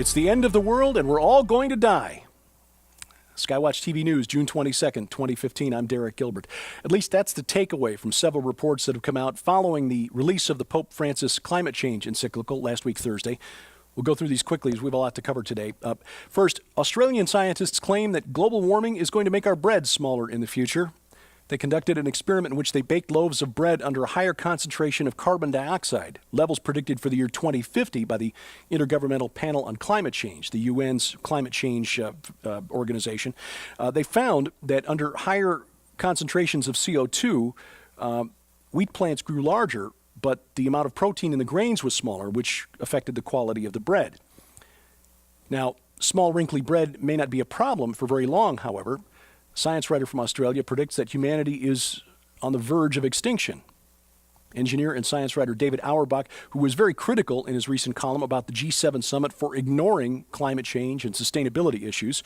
It's the end of the world and we're all going to die. Skywatch TV News, June 22nd, 2015. I'm Derek Gilbert. At least that's the takeaway from several reports that have come out following the release of the Pope Francis climate change encyclical last week, Thursday. We'll go through these quickly as we have a lot to cover today. First, Australian scientists claim that global warming is going to make our bread smaller in the future. They conducted an experiment in which they baked loaves of bread under a higher concentration of carbon dioxide, levels predicted for the year 2050 by the Intergovernmental Panel on Climate Change, the UN's climate change organization. They found that under higher concentrations of CO2, wheat plants grew larger, but the amount of protein in the grains was smaller, which affected the quality of the bread. Now, small wrinkly bread may not be a problem for very long, however. A science writer from Australia predicts that humanity is on the verge of extinction. Engineer and science writer David Auerbach, who was very critical in his recent column about the G7 summit for ignoring climate change and sustainability issues,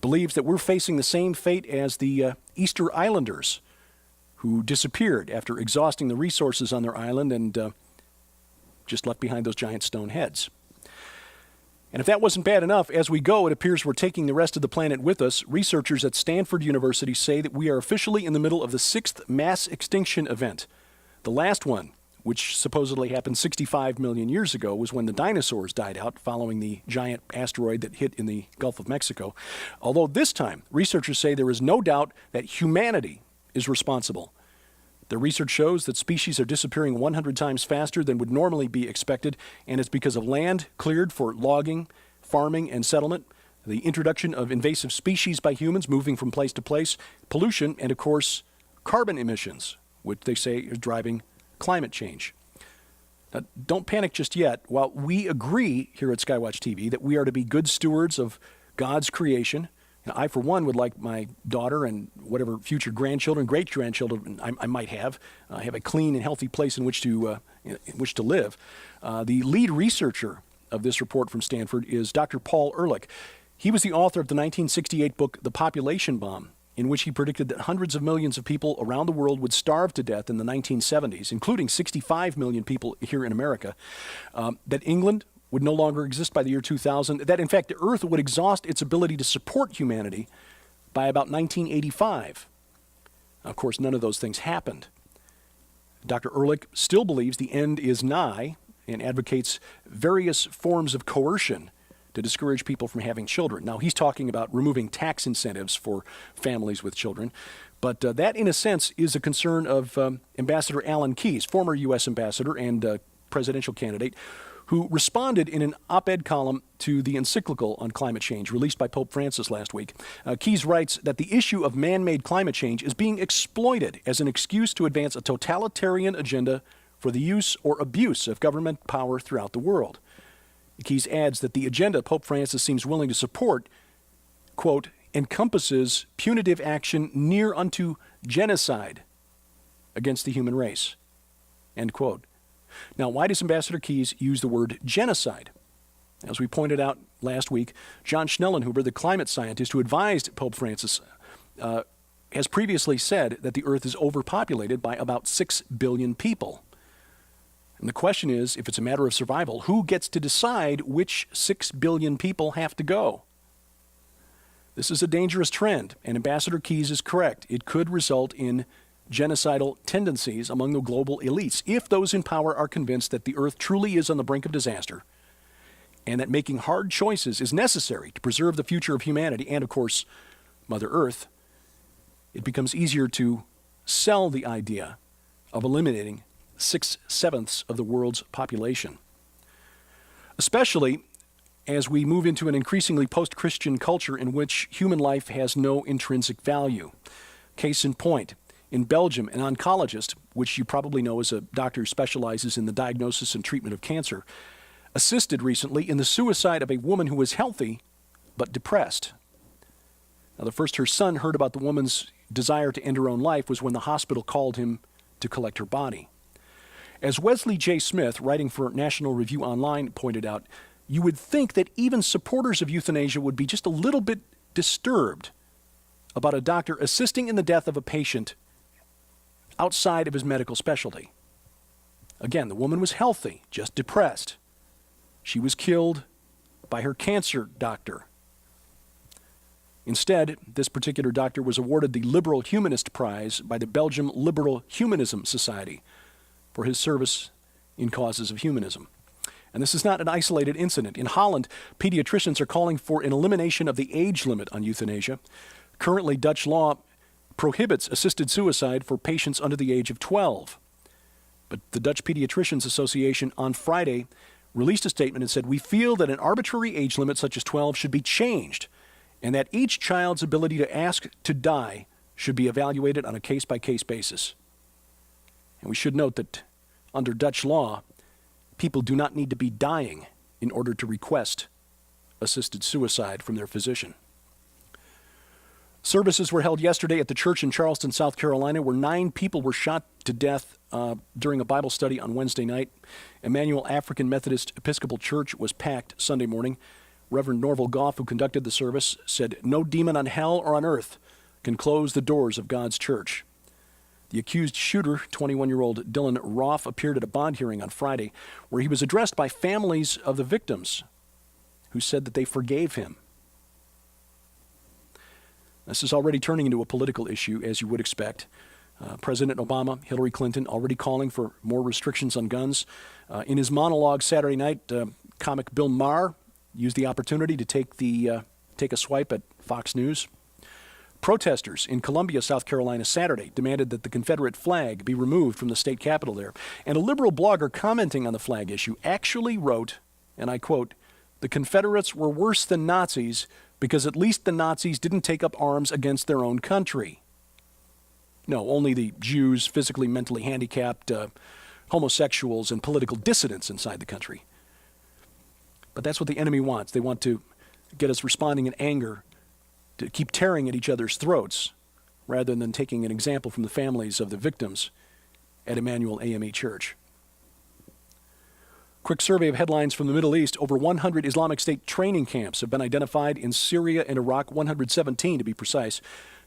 believes that we're facing the same fate as the Easter Islanders, who disappeared after exhausting the resources on their island and just left behind those giant stone heads. And if that wasn't bad enough, as we go, it appears we're taking the rest of the planet with us. Researchers at Stanford University say that we are officially in the middle of the 6th mass extinction event. The last one, which supposedly happened 65 million years ago, was when the dinosaurs died out following the giant asteroid that hit in the Gulf of Mexico. Although this time, researchers say there is no doubt that humanity is responsible. The research shows that species are disappearing 100 times faster than would normally be expected, and it's because of land cleared for logging, farming, and settlement, the introduction of invasive species by humans moving from place to place, pollution, and of course, carbon emissions, which they say is driving climate change. Now, don't panic just yet. While we agree here at Skywatch TV that we are to be good stewards of God's creation, I, for one, would like my daughter and whatever future grandchildren, great-grandchildren I might have a clean and healthy place in which to live. The lead researcher of this report from Stanford is Dr. Paul Ehrlich. He was the author of the 1968 book, The Population Bomb, in which he predicted that hundreds of millions of people around the world would starve to death in the 1970s, including 65 million people here in America, that England would no longer exist by the year 2000, that in fact the Earth would exhaust its ability to support humanity by about 1985. Of course, none of those things happened. Dr. Ehrlich still believes the end is nigh and advocates various forms of coercion to discourage people from having children. Now, he's talking about removing tax incentives for families with children, but that, in a sense, is a concern of Ambassador Alan Keyes, former U.S. ambassador and presidential candidate, who responded in an op-ed column to the encyclical on climate change released by Pope Francis last week. Keyes writes that the issue of man-made climate change is being exploited as an excuse to advance a totalitarian agenda for the use or abuse of government power throughout the world. Keyes adds that the agenda Pope Francis seems willing to support, quote, encompasses punitive action near unto genocide against the human race, end quote. Now, why does Ambassador Keyes use the word genocide? As we pointed out last week, John Schnellenhuber, the climate scientist who advised Pope Francis, has previously said that the Earth is overpopulated by about 6 billion people. And the question is, if it's a matter of survival, who gets to decide which 6 billion people have to go? This is a dangerous trend, and Ambassador Keyes is correct. It could result in genocidal tendencies among the global elites if those in power are convinced that the Earth truly is on the brink of disaster and that making hard choices is necessary to preserve the future of humanity and, of course, Mother Earth. It becomes easier to sell the idea of eliminating 6/7 of the world's population, especially as we move into an increasingly post-Christian culture in which human life has no intrinsic value. Case in point, in Belgium, an oncologist, which you probably know is a doctor who specializes in the diagnosis and treatment of cancer, assisted recently in the suicide of a woman who was healthy but depressed. Now, the first her son heard about the woman's desire to end her own life was when the hospital called him to collect her body. As Wesley J. Smith, writing for National Review Online, pointed out, you would think that even supporters of euthanasia would be just a little bit disturbed about a doctor assisting in the death of a patient outside of his medical specialty. Again, the woman was healthy, just depressed. She was killed by her cancer doctor. Instead, this particular doctor was awarded the Liberal Humanist Prize by the Belgium Liberal Humanism Society for his service in causes of humanism. And this is not an isolated incident. In Holland, pediatricians are calling for an elimination of the age limit on euthanasia. Currently, Dutch law prohibits assisted suicide for patients under the age of 12. But the Dutch Pediatricians Association on Friday released a statement and said, "We feel that an arbitrary age limit such as 12 should be changed, and that each child's ability to ask to die should be evaluated on a case-by-case basis." And we should note that under Dutch law, people do not need to be dying in order to request assisted suicide from their physician. Services were held yesterday at the church in Charleston, South Carolina, where 9 people were shot to death during a Bible study on Wednesday night. Emmanuel African Methodist Episcopal Church was packed Sunday morning. Reverend Norval Goff, who conducted the service, said, "No demon on hell or on earth can close the doors of God's church." The accused shooter, 21-year-old Dylan Roth, appeared at a bond hearing on Friday, where he was addressed by families of the victims who said that they forgave him. This is already turning into a political issue, as you would expect. President Obama, Hillary Clinton, already calling for more restrictions on guns. In his monologue Saturday night, comic Bill Maher used the opportunity to take a swipe at Fox News. Protesters in Columbia, South Carolina, Saturday demanded that the Confederate flag be removed from the state capitol there. And a liberal blogger commenting on the flag issue actually wrote, and I quote, "The Confederates were worse than Nazis because at least the Nazis didn't take up arms against their own country." No, only the Jews, physically, mentally handicapped, homosexuals, and political dissidents inside the country. But that's what the enemy wants. They want to get us responding in anger, to keep tearing at each other's throats, rather than taking an example from the families of the victims at Emmanuel AME Church. Quick survey of headlines from the Middle East. Over 100 Islamic State training camps have been identified in Syria and Iraq, 117 to be precise.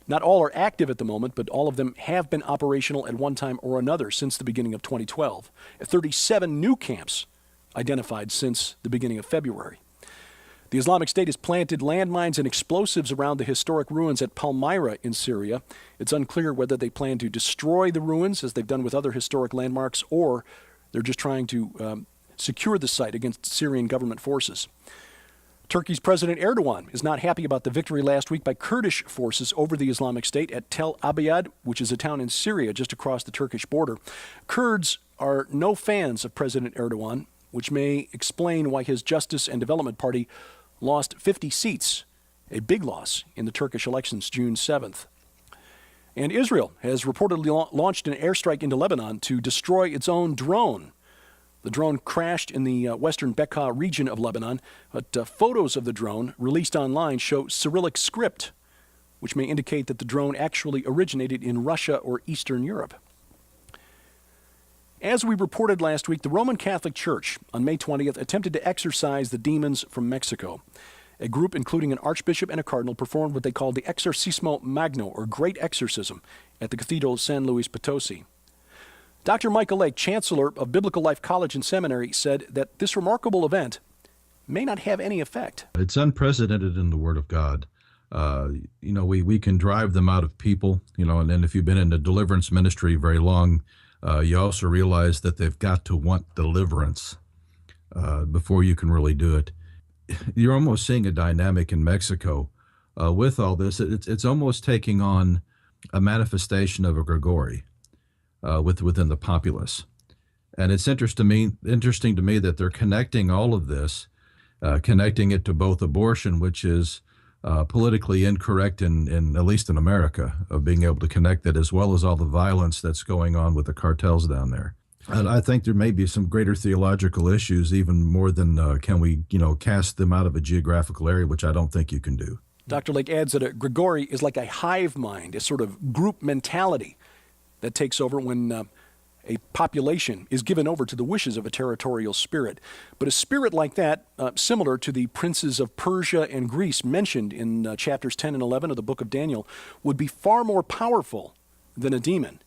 Not all are active at the moment, but all of them have been operational at one time or another since the beginning of 2012. 37 new camps identified since the beginning of February. The Islamic State has planted landmines and explosives around the historic ruins at Palmyra in Syria. It's unclear whether they plan to destroy the ruins, as they've done with other historic landmarks, or they're just trying to secure the site against Syrian government forces. Turkey's President Erdogan is not happy about the victory last week by Kurdish forces over the Islamic State at Tel Abyad, which is a town in Syria just across the Turkish border. Kurds are no fans of President Erdogan, which may explain why his Justice and Development Party lost 50 seats, a big loss in the Turkish elections June 7th. And Israel has reportedly launched an airstrike into Lebanon to destroy its own drone. The drone crashed in the western Bekaa region of Lebanon, but photos of the drone released online show Cyrillic script, which may indicate that the drone actually originated in Russia or Eastern Europe. As we reported last week, the Roman Catholic Church on May 20th attempted to exorcise the demons from Mexico. A group including an archbishop and a cardinal performed what they called the Exorcismo Magno, or Great Exorcism, at the Cathedral of San Luis Potosi. Dr. Michael Lake, chancellor of Biblical Life College and Seminary, said that this remarkable event may not have any effect. It's unprecedented in the Word of God. We can drive them out of people, and then if you've been in the deliverance ministry very long, you also realize that they've got to want deliverance before you can really do it. You're almost seeing a dynamic in Mexico with all this. It's almost taking on a manifestation of a Grigori within the populace. And it's interesting to me that they're connecting all of this, connecting it to both abortion, which is politically incorrect in at least in America, of being able to connect it, as well as all the violence that's going on with the cartels down there. And I think there may be some greater theological issues, even more than can we, cast them out of a geographical area, which I don't think you can do. Dr. Lake adds that a Grigori is like a hive mind, a sort of group mentality that takes over when a population is given over to the wishes of a territorial spirit. But a spirit like that, similar to the princes of Persia and Greece mentioned in chapters 10 and 11 of the book of Daniel, would be far more powerful than a demon.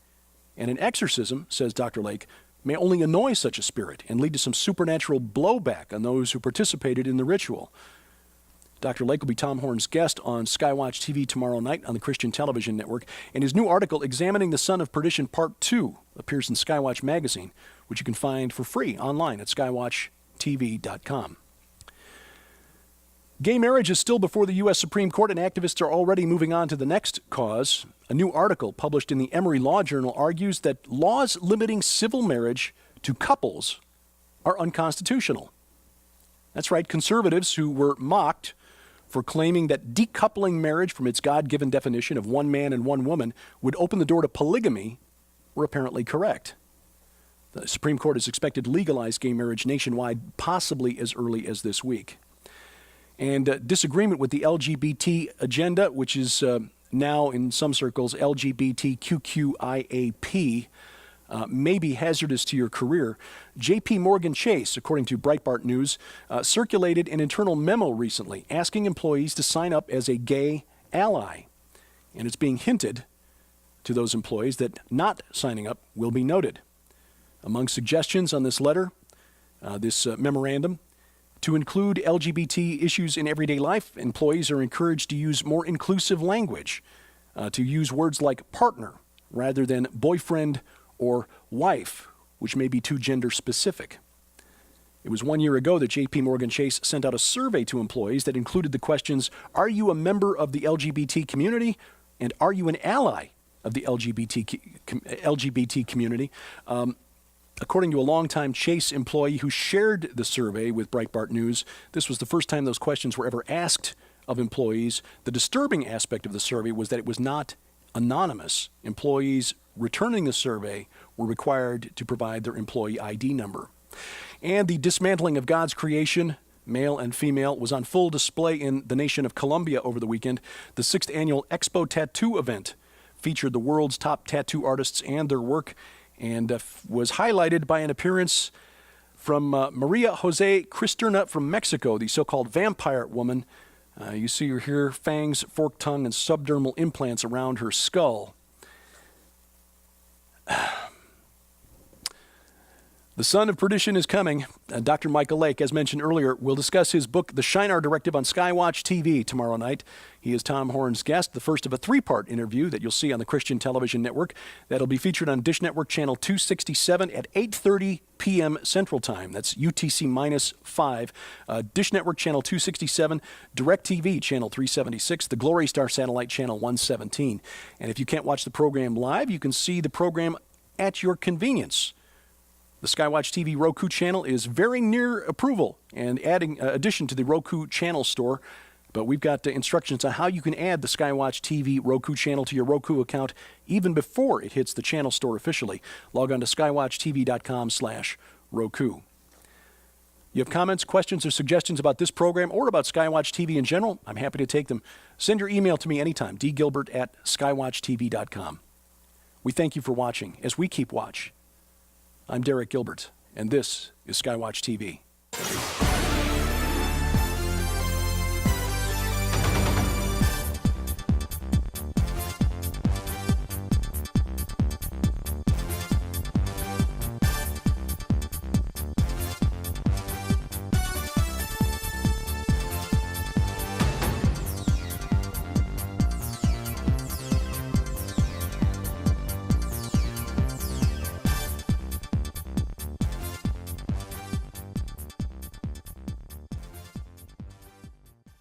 And an exorcism, says Dr. Lake, may only annoy such a spirit and lead to some supernatural blowback on those who participated in the ritual. Dr. Lake will be Tom Horn's guest on Skywatch TV tomorrow night on the Christian Television Network, and his new article, Examining the Son of Perdition Part 2, appears in Skywatch Magazine, which you can find for free online at skywatchtv.com. Gay marriage is still before the U.S. Supreme Court, and activists are already moving on to the next cause. A new article published in the Emory Law Journal argues that laws limiting civil marriage to couples are unconstitutional. That's right, conservatives who were mocked for claiming that decoupling marriage from its God-given definition of one man and one woman would open the door to polygamy were apparently correct. The Supreme Court is expected to legalize gay marriage nationwide, possibly as early as this week. And disagreement with the LGBT agenda, which is now in some circles LGBTQIAP, may be hazardous to your career. J.P. Morgan Chase, according to Breitbart News, circulated an internal memo recently asking employees to sign up as a gay ally. And it's being hinted to those employees that not signing up will be noted. Among suggestions on this letter, this memorandum, to include LGBT issues in everyday life, employees are encouraged to use more inclusive language, to use words like partner rather than boyfriend or wife, which may be too gender specific. It was 1 year ago that J.P. Morgan Chase sent out a survey to employees that included the questions, are you a member of the LGBT community, and are you an ally of the LGBT community? According to a longtime Chase employee who shared the survey with Breitbart News, this was the first time those questions were ever asked of employees. The disturbing aspect of the survey was that it was not anonymous. Employees returning the survey were required to provide their employee ID number. And the dismantling of God's creation, male and female, was on full display in the nation of Colombia over the weekend. The 6th annual Expo Tattoo event featured the world's top tattoo artists and their work, and was highlighted by an appearance from Maria Jose Cristerna from Mexico, the so-called vampire woman. You see her here, fangs, forked tongue, and subdermal implants around her skull. The Son of Perdition is coming. Dr. Michael Lake, as mentioned earlier, will discuss his book, The Shinar Directive, on Skywatch TV tomorrow night. He is Tom Horn's guest, the first of a three-part interview that you'll see on the Christian Television Network. That'll be featured on Dish Network Channel 267 at 8:30 p.m. Central Time. That's UTC-5. Dish Network Channel 267, DirecTV Channel 376, the Glory Star Satellite Channel 117. And if you can't watch the program live, you can see the program at your convenience. The Skywatch TV Roku channel is very near approval and adding addition to the Roku channel store. But we've got instructions on how you can add the Skywatch TV Roku channel to your Roku account even before it hits the channel store officially. Log on to skywatchtv.com/Roku. You have comments, questions, or suggestions about this program or about Skywatch TV in general? I'm happy to take them. Send your email to me anytime, dgilbert@skywatchtv.com. We thank you for watching as we keep watch. I'm Derek Gilbert, and this is Skywatch TV.